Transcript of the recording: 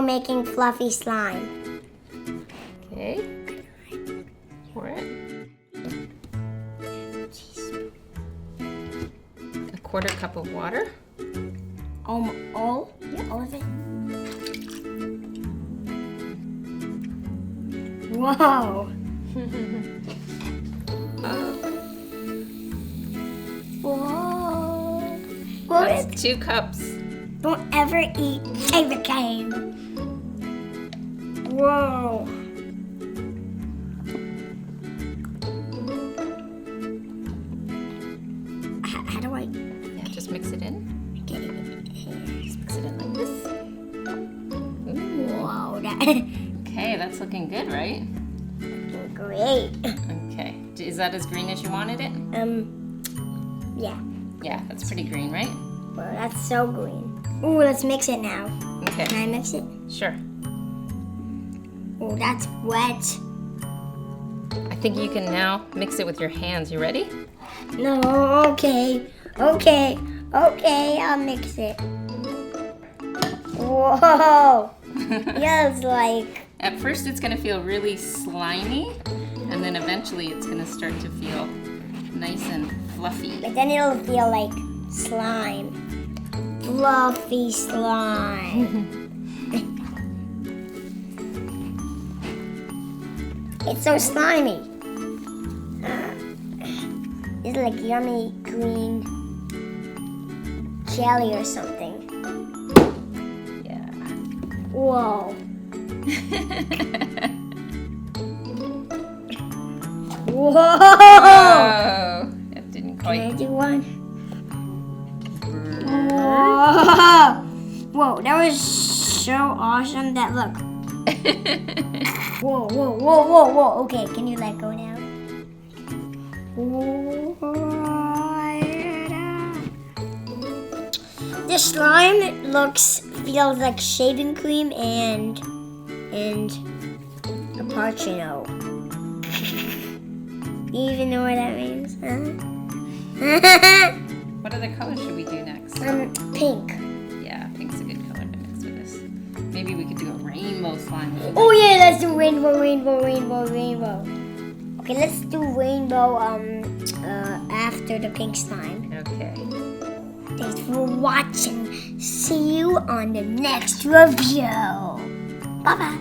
making fluffy slime. Okay. Pour it. A 1/4 cup of water. All? Yeah, all of it. Whoa. Whoa. That's 2 cups. Don't ever eat ice cream. Whoa. How do I Yeah, just mix it in. get it here? Just mix it in like this. Ooh. Whoa, that Okay, that's looking good, right? great. Okay. Is that as green as you wanted it? Yeah. Yeah, that's pretty green, right? Well, that's so green. Ooh, let's mix it now. Okay. Can I mix it? Sure. Oh, that's wet. I think you can now mix it with your hands. You ready? No, okay. I'll mix it. Whoa. Yeah, it's like... At first it's gonna feel really slimy, and then eventually it's gonna start to feel nice and fluffy. But then it'll feel like slime. Fluffy slime. It's so slimy. It's like yummy green jelly or something. Yeah. Whoa. Whoa! Oh, it didn't Can I quite. do one? Whoa! Whoa, that was so awesome. That look. Whoa. Okay, can you let go now? The slime feels like shaving cream and a parchino. You even know what that means, huh? What other color should we do next? Pink. Yeah, pink's a good color to mix with this. Maybe we could do a rainbow slime. Oh yeah, let's do rainbow. Okay, let's do rainbow after the pink slime. Okay. Thanks for watching. See you on the next review. Bye-bye.